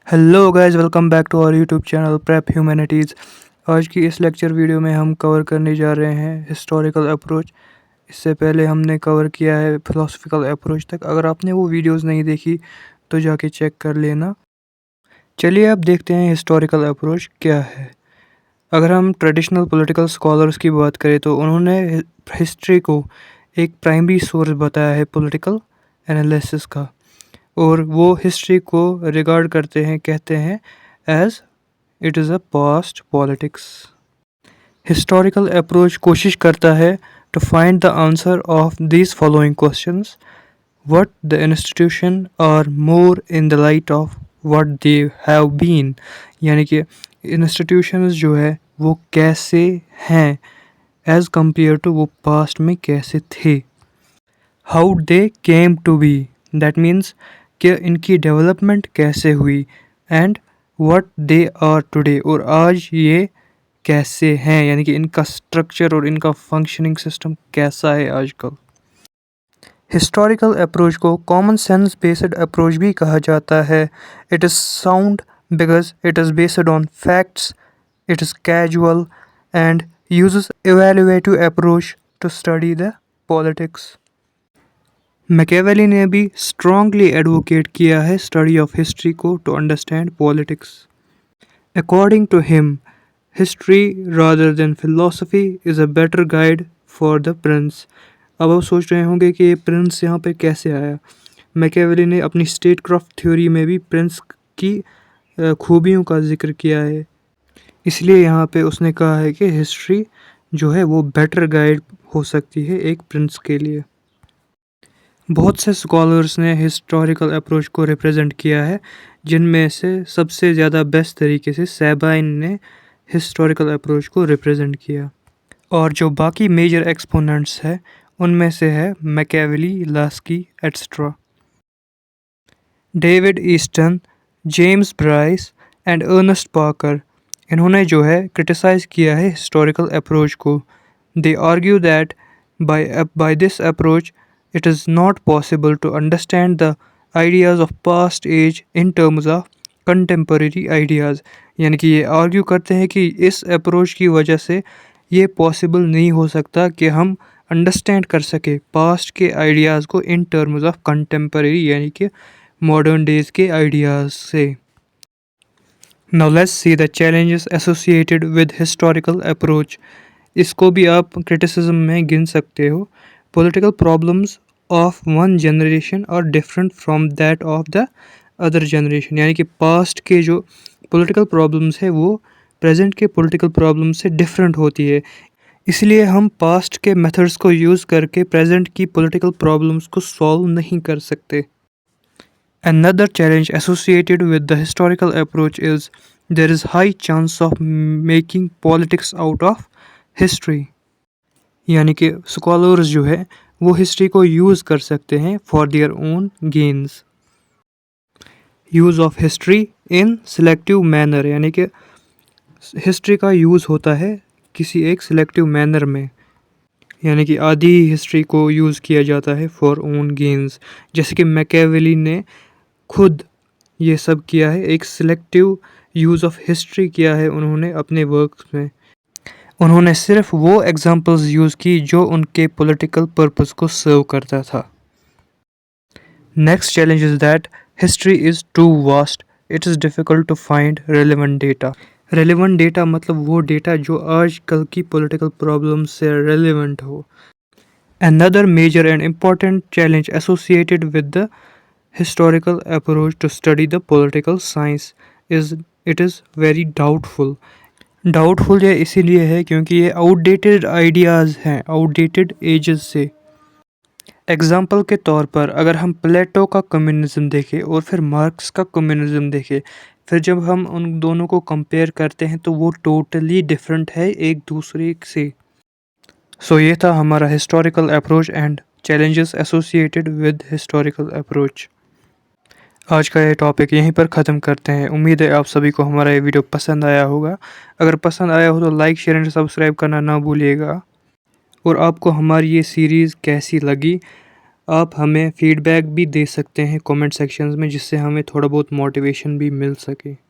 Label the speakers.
Speaker 1: Hello guys, welcome back to our YouTube channel prep humanities. आज की इस lecture video में हम कवर करने जा रहे हैं हिस्टोरिकल अप्रोच। इससे पहले हमने कवर किया है फिलोसफिकल अप्रोच तक। अगर आपने वो वीडियोस नहीं देखी तो जाके चेक कर लेना। चलिए अब देखते हैं हिस्टोरिकल अप्रोच क्या है। अगर हम ट्रेडिशनल पॉलिटिकल स्कॉलर्स की बात करें तो उन्होंने हिस्ट्री को एक प्राइमरी सोर्स बताया है पॉलिटिकल एनालिसिस का, और वो हिस्ट्री को रिगार्ड करते हैं, कहते हैं as it is a past politics. Historical approach कोशिश करता है to find the answer of these following questions: what the institution are more in the light of what they have been, यानी कि इंस्टीट्यूशंस जो है वो कैसे हैं एज कंपेयर टू वो पास्ट में कैसे थे। How they came to be, that means कि इनकी डेवलपमेंट कैसे हुई, and what they are today, और आज ये कैसे हैं, यानी कि इनका स्ट्रक्चर और इनका फंक्शनिंग सिस्टम कैसा है आजकल। हिस्टोरिकल अप्रोच को कॉमन सेंस बेस्ड अप्रोच भी कहा जाता है। It is sound because it is based on facts, it is casual and uses evaluative approach to study the politics. Machiavelli ने भी स्ट्रांगली एडवोकेट किया है स्टडी ऑफ हिस्ट्री को to understand politics. According to him, history rather than philosophy is a better guide for the prince. अब आप सोच रहे होंगे कि ये प्रिंस यहाँ पे कैसे आया। मैकियावेली ने अपनी स्टेटक्राफ्ट थ्योरी में भी प्रिंस की खूबियों का जिक्र किया है, इसलिए यहाँ पे उसने कहा है कि हिस्ट्री जो है वो बेटर गाइड हो सकती है एक प्रिंस के लिए। बहुत से स्कॉलर्स ने हिस्टोरिकल अप्रोच को रिप्रेजेंट किया है, जिनमें से सबसे ज़्यादा बेस्ट तरीके से सैबाइन ने हिस्टोरिकल अप्रोच को रिप्रेजेंट किया, और जो बाकी मेजर एक्सपोनेंट्स हैं उनमें से है Machiavelli, Laski etcetera. David Easton, James Bryce and Ernest Parker, इन्होंने जो है क्रिटिसाइज़ किया है हिस्टोरिकल अप्रोच को। They argue that by this approach it is not possible to understand the ideas of past age in terms of contemporary ideas, यानी कि ये argue करते हैं कि इस अप्रोच की वजह से ये पॉसिबल नहीं हो सकता कि हम अंडरस्टैंड कर सके पास्ट के आइडियाज़ को इन टर्म्स ऑफ कंटेम्परेरी, यानी कि मॉडर्न डेज के आइडियाज़ से। Now let's see the challenges associated with historical approach. इसको भी आप क्रिटिसिज्म में गिन सकते हो। Political problems of one generation are different from that of the other generation, यानी कि पास्ट के जो पॉलिटिकल प्रॉब्लम्स है वो प्रेजेंट के पॉलिटिकल प्रॉब्लम्स से डिफरेंट होती है। इसलिए हम पास्ट के मेथड्स को यूज़ करके प्रेजेंट की पॉलिटिकल प्रॉब्लम्स को सॉल्व नहीं कर सकते। Another challenge associated with the historical approach is there is high chance of making politics out of history, यानी कि स्कॉलर्स जो है वो हिस्ट्री को यूज़ कर सकते हैं for their own gains. Use of history in selective manner, यानी कि हिस्ट्री का यूज़ होता है किसी एक सिलेक्टिव मैनर में, यानी कि आधी हिस्ट्री को यूज़ किया जाता है फॉर ओन गेन्स। जैसे कि मैकियावेली ने खुद ये सब किया है, एक सिलेक्टिव यूज़ ऑफ हिस्ट्री किया है उन्होंने अपने वर्क्स में। उन्होंने सिर्फ वो एग्जांपल्स यूज़ की जो उनके पॉलिटिकल पर्पस को सर्व करता था। Next challenge is that history is too vast, it is difficult to find relevant data. Relevant data मतलब वो डेटा जो आज कल की पॉलिटिकल प्रॉब्लम से रेलेवेंट हो। Another major and important challenge associated with the historical approach to study the political science is it is very doubtful. Doubtful ये इसीलिए है क्योंकि ये आउटडेटेड आइडियाज़ हैं, आउटडेटेड एजेस से। एग्जाम्पल के तौर पर अगर हम प्लेटो का कम्युनिज़म देखें और फिर मार्क्स का कम्युनिज़म देखें, फिर जब हम उन दोनों को कंपेयर करते हैं तो वो टोटली डिफरेंट है एक दूसरे से। सो ये था हमारा historical approach and challenges associated with historical approach. आज का ये टॉपिक यहीं पर ख़त्म करते हैं। उम्मीद है आप सभी को हमारा ये वीडियो पसंद आया होगा। अगर पसंद आया हो तो लाइक, शेयर एंड सब्सक्राइब करना ना भूलिएगा। और आपको हमारी ये सीरीज़ कैसी लगी आप हमें फीडबैक भी दे सकते हैं कमेंट सेक्शंस में, जिससे हमें थोड़ा बहुत मोटिवेशन भी मिल सके।